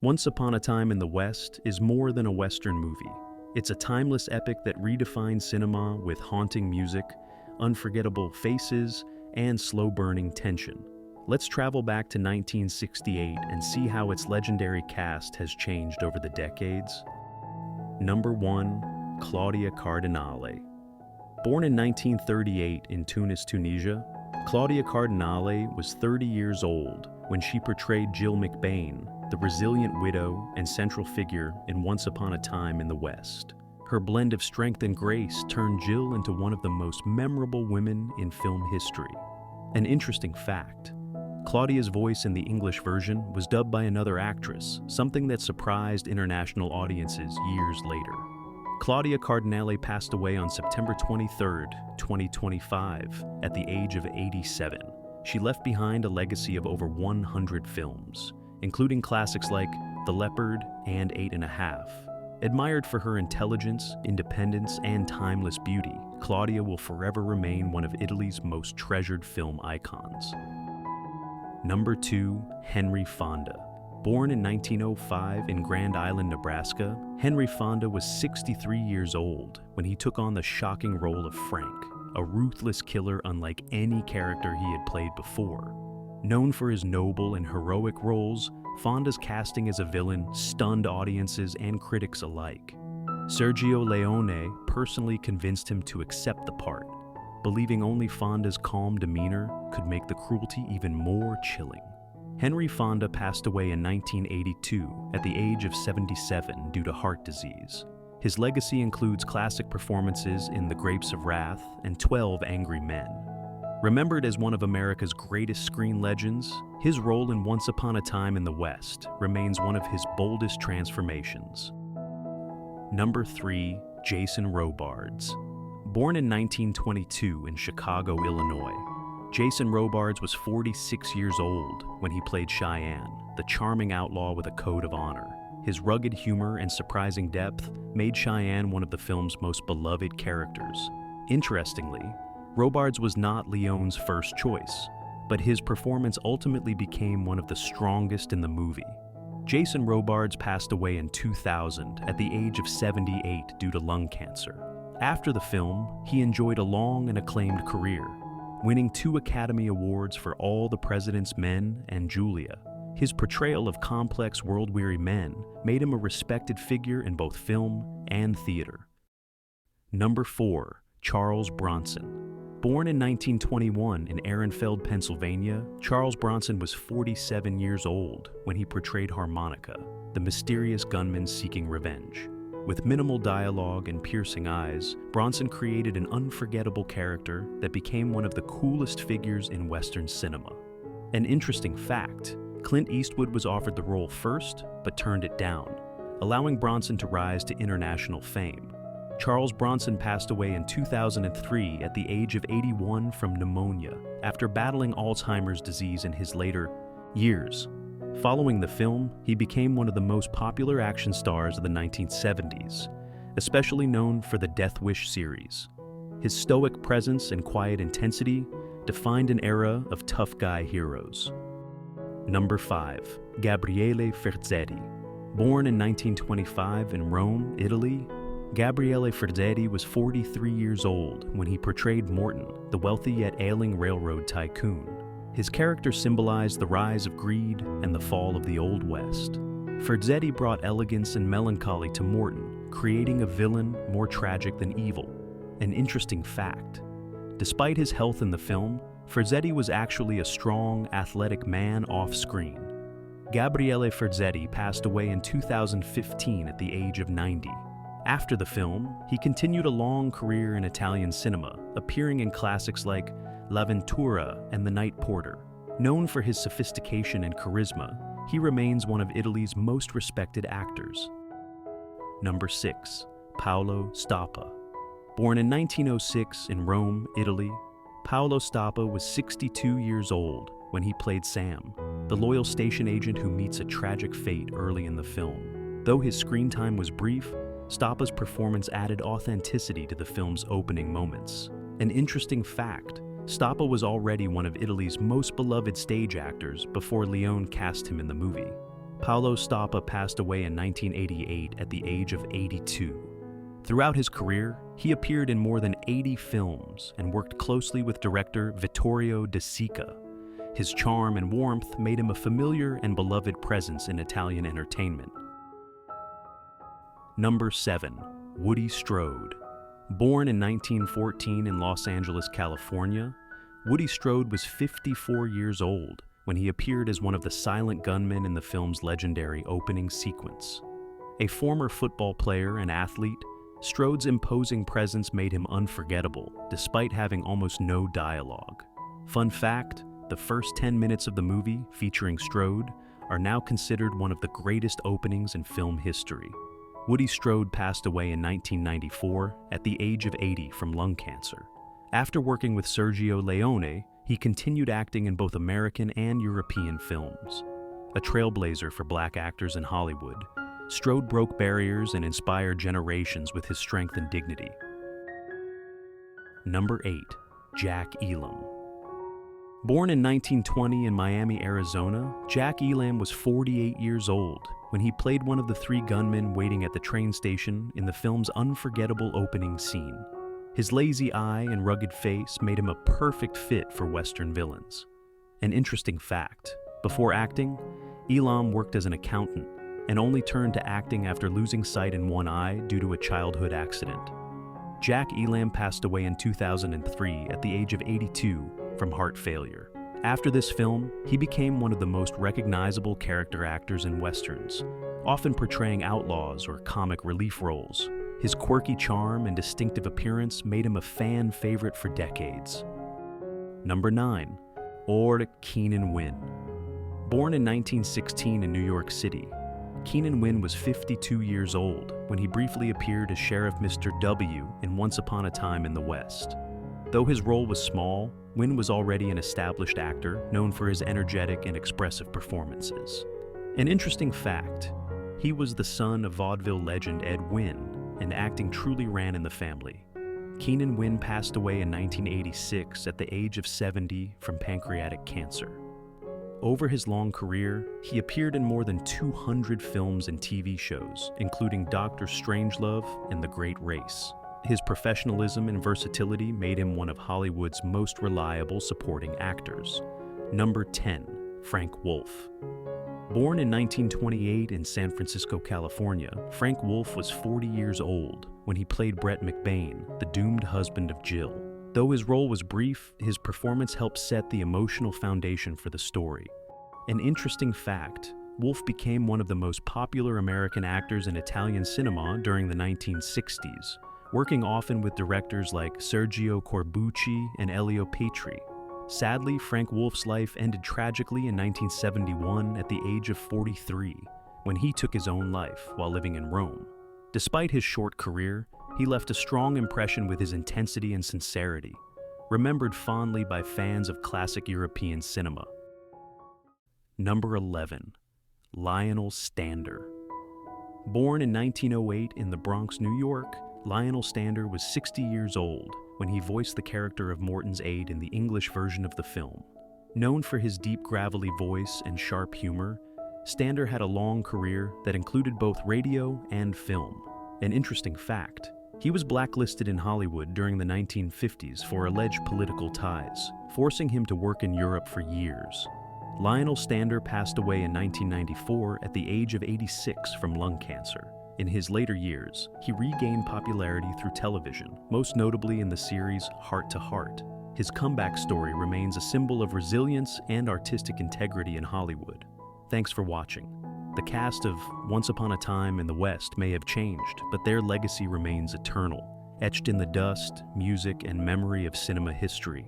Once Upon a Time in the West is more than a Western movie. It's a timeless epic that redefines cinema with haunting music, unforgettable faces, and slow-burning tension. Let's travel back to 1968 and see how its legendary cast has changed over the decades. Number 1. Claudia Cardinale. Born in 1938 in Tunis, Tunisia, Claudia Cardinale was 30 years old when she portrayed Jill McBain, the resilient widow and central figure in Once Upon a Time in the West. Her blend of strength and grace turned Jill into one of the most memorable women in film history. An interesting fact: Claudia's voice in the English version was dubbed by another actress, something that surprised international audiences years later. Claudia Cardinale passed away on September 23, 2025, at the age of 87. She left behind a legacy of over 100 films, including classics like The Leopard and 8½. Admired for her intelligence, independence, and timeless beauty, Claudia will forever remain one of Italy's most treasured film icons. Number 2. Henry Fonda. Born in 1905 in Grand Island, Nebraska, Henry Fonda was 63 years old when he took on the shocking role of Frank, a ruthless killer unlike any character he had played before. Known for his noble and heroic roles, Fonda's casting as a villain stunned audiences and critics alike. Sergio Leone personally convinced him to accept the part, believing only Fonda's calm demeanor could make the cruelty even more chilling. Henry Fonda passed away in 1982 at the age of 77 due to heart disease. His legacy includes classic performances in The Grapes of Wrath and 12 Angry Men. Remembered as one of America's greatest screen legends, his role in Once Upon a Time in the West remains one of his boldest transformations. Number 3. Jason Robards. Born in 1922 in Chicago, Illinois, Jason Robards was 46 years old when he played Cheyenne, the charming outlaw with a code of honor. His rugged humor and surprising depth made Cheyenne one of the film's most beloved characters. Interestingly, Robards was not Leone's first choice, but his performance ultimately became one of the strongest in the movie. Jason Robards passed away in 2000 at the age of 78 due to lung cancer. After the film, he enjoyed a long and acclaimed career, winning 2 Academy Awards for All the President's Men and Julia. His portrayal of complex, world-weary men made him a respected figure in both film and theater. Number 4. Charles Bronson. Born in 1921 in Ehrenfeld, Pennsylvania, Charles Bronson was 47 years old when he portrayed Harmonica, the mysterious gunman seeking revenge. With minimal dialogue and piercing eyes, Bronson created an unforgettable character that became one of the coolest figures in Western cinema. An interesting fact: Clint Eastwood was offered the role first, but turned it down, allowing Bronson to rise to international fame. Charles Bronson passed away in 2003 at the age of 81 from pneumonia after battling Alzheimer's disease in his later years. Following the film, he became one of the most popular action stars of the 1970s, especially known for the Death Wish series. His stoic presence and quiet intensity defined an era of tough guy heroes. Number 5. Gabriele Ferzetti. Born in 1925 in Rome, Italy, Gabriele Ferzetti was 43 years old when he portrayed Morton, the wealthy yet ailing railroad tycoon. His character symbolized the rise of greed and the fall of the Old West. Ferzetti brought elegance and melancholy to Morton, creating a villain more tragic than evil. An interesting fact: despite his health in the film, Ferzetti was actually a strong, athletic man off-screen. Gabriele Ferzetti passed away in 2015 at the age of 90. After the film, he continued a long career in Italian cinema, appearing in classics like L'Avventura and The Night Porter. Known for his sophistication and charisma, he remains one of Italy's most respected actors. Number 6. Paolo Stoppa. Born in 1906 in Rome, Italy, Paolo Stoppa was 62 years old when he played Sam, the loyal station agent who meets a tragic fate early in the film. Though his screen time was brief, Stoppa's performance added authenticity to the film's opening moments. An interesting fact: Stoppa was already one of Italy's most beloved stage actors before Leone cast him in the movie. Paolo Stoppa passed away in 1988 at the age of 82. Throughout his career, he appeared in more than 80 films and worked closely with director Vittorio De Sica. His charm and warmth made him a familiar and beloved presence in Italian entertainment. Number 7. Woody Strode. Born in 1914 in Los Angeles, California, Woody Strode was 54 years old when he appeared as one of the silent gunmen in the film's legendary opening sequence. A former football player and athlete, Strode's imposing presence made him unforgettable, despite having almost no dialogue. Fun fact, the first 10 minutes of the movie, featuring Strode, are now considered one of the greatest openings in film history. Woody Strode passed away in 1994 at the age of 80 from lung cancer. After working with Sergio Leone, he continued acting in both American and European films. A trailblazer for black actors in Hollywood, Strode broke barriers and inspired generations with his strength and dignity. Number 8. Jack Elam. Born in 1920 in Miami, Arizona, Jack Elam was 48 years old when he played one of the three gunmen waiting at the train station in the film's unforgettable opening scene. His lazy eye and rugged face made him a perfect fit for Western villains. An interesting fact, before acting, Elam worked as an accountant and only turned to acting after losing sight in one eye due to a childhood accident. Jack Elam passed away in 2003 at the age of 82 from heart failure. After this film, he became one of the most recognizable character actors in Westerns, often portraying outlaws or comic relief roles. His quirky charm and distinctive appearance made him a fan favorite for decades. Number 9. Keenan Wynn. Born in 1916 in New York City, Keenan Wynn was 52 years old when he briefly appeared as Sheriff Mr. W in Once Upon a Time in the West. Though his role was small, Wynn was already an established actor known for his energetic and expressive performances. An interesting fact, he was the son of vaudeville legend Ed Wynn, and acting truly ran in the family. Keenan Wynn passed away in 1986 at the age of 70 from pancreatic cancer. Over his long career, he appeared in more than 200 films and TV shows, including Dr. Strangelove and The Great Race. His professionalism and versatility made him one of Hollywood's most reliable supporting actors. Number 10. Frank Wolff. Born in 1928 in San Francisco, California, Frank Wolff was 40 years old when he played Brett McBain, the doomed husband of Jill. Though his role was brief, his performance helped set the emotional foundation for the story. An interesting fact, Wolff became one of the most popular American actors in Italian cinema during the 1960s, working often with directors like Sergio Corbucci and Elio Petri. Sadly, Frank Wolff's life ended tragically in 1971 at the age of 43, when he took his own life while living in Rome. Despite his short career, he left a strong impression with his intensity and sincerity, remembered fondly by fans of classic European cinema. Number 11. Lionel Stander. Born in 1908 in the Bronx, New York, Lionel Stander was 60 years old when he voiced the character of Morton's aide in the English version of the film. Known for his deep, gravelly voice and sharp humor, Stander had a long career that included both radio and film. An interesting fact, he was blacklisted in Hollywood during the 1950s for alleged political ties, forcing him to work in Europe for years. Lionel Stander passed away in 1994 at the age of 86 from lung cancer. In his later years, he regained popularity through television, most notably in the series Heart to Heart. His comeback story remains a symbol of resilience and artistic integrity in Hollywood. Thanks for watching. The cast of Once Upon a Time in the West may have changed, but their legacy remains eternal, etched in the dust, music, and memory of cinema history.